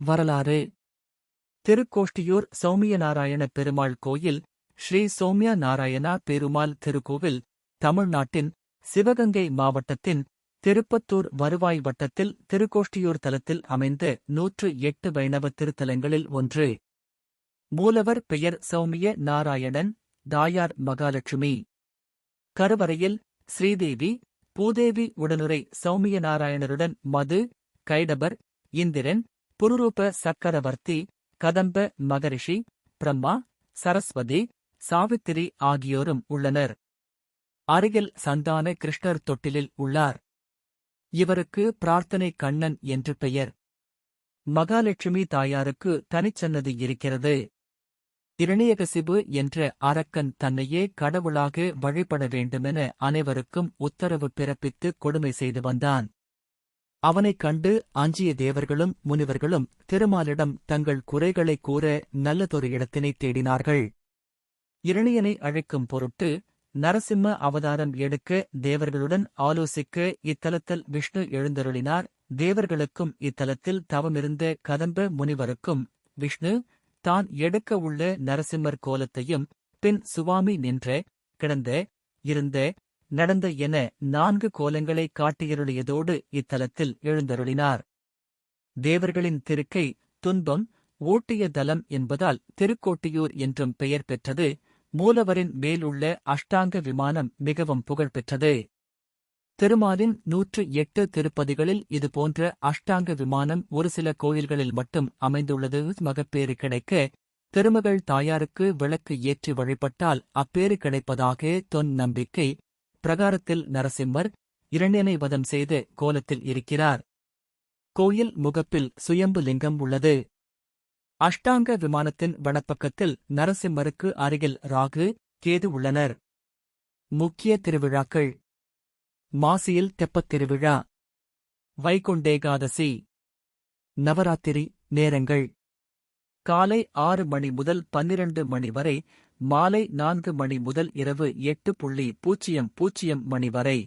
வரலாறு திருக்கோஷ்டியூர் சௌமியநாராயண பெருமாள் கோயில் ஸ்ரீ சௌமிய நாராயணா பெருமாள் திருக்கோவில் தமிழ்நாட்டின் சிவகங்கை மாவட்டத்தின் திருப்பத்தூர் வருவாய் வட்டத்தில் திருக்கோஷ்டியூர் தலத்தில் அமைந்த 108 வைணவ திருத்தலங்களில் ஒன்று. மூலவர் பெயர் சௌமிய நாராயணன், தாயார் மகாலட்சுமி. கருவறையில் ஸ்ரீதேவி, பூதேவி உடனுரை சௌமிய நாராயணருடன் மது, கைடபர், இந்திரன், புருரூப சக்கரவர்த்தி, கதம்ப மகரிஷி, பிரம்மா, சரஸ்வதி, சாவித்திரி ஆகியோரும் உள்ளனர். அருகில் சந்தான கிருஷ்ணர் தொட்டிலில் உள்ளார். இவருக்கு பிரார்த்தனை கண்ணன் என்று பெயர். மகாலட்சுமி தாயாருக்கு தனிச்சன்னதி இருக்கிறது. இரணியகசிபு என்ற அரக்கன் தன்னையே கடவுளாக வழிபட வேண்டுமென அனைவருக்கும் உத்தரவு பிறப்பித்து கொடுமை செய்து வந்தான். அவனைக் கண்டு அஞ்சிய தேவர்களும் முனிவர்களும் திருமாலிடம் தங்கள் குறைகளை கூற நல்லதொரு இடத்தினைத் தேடினார்கள். இரணியனை அழைக்கும் பொருட்டு நரசிம்ம அவதாரம் எடுக்க தேவர்களுடன் ஆலோசிக்க இத்தலத்தில் விஷ்ணு எழுந்தருளினார். தேவர்களுக்கும் இத்தலத்தில் தவமிருந்த கதம்ப முனிவருக்கும் விஷ்ணு தான் எடுக்க உள்ள நரசிம்மர் கோலத்தையும் பின் சுவாமி நின்ற, கிடந்த, இருந்த, நடந்த என 4 கோலங்களை காட்டியருளியதோடு இத்தலத்தில் எழுந்தருளினார். தேவர்களின் திருக்கை துன்பம் ஓட்டிய தலம் என்பதால் திருக்கோட்டியூர் என்றும் பெயர் பெற்றது. மூலவரின் மேலுள்ள அஷ்டாங்க விமானம் மிகவும் புகழ்பெற்றது. திருமாலின் 108 திருப்பதிகளில் இதுபோன்ற அஷ்டாங்க விமானம் ஒரு சில கோயில்களில் மட்டும் அமைந்துள்ளது. மகப்பேறு கிடைக்க திருமகள் தாயாருக்கு விளக்கு ஏற்றி வழிபட்டால் அப்பேறு கிடைப்பதாக தொன் நம்பிக்கை பிரகாரத்தில் நரசிம்மர் இரணியனை வதம் செய்த கோலத்தில் இருக்கிறார். கோயில் முகப்பில் சுயம்பு லிங்கம் உள்ளது. அஷ்டாங்க விமானத்தின் வடப்பக்கத்தில் நரசிம்மருக்கு அருகில் ராகு, கேது உள்ளனர். முக்கிய திருவிழாக்கள்: மாசியில் தெப்பத் திருவிழா, வைகுண்டேகாதசி. நவராத்திரி நேரங்கள்: காலை 6 மணி முதல் 12 மணி வரை, மாலை 4 மணி முதல் இரவு 8:00 மணி வரை.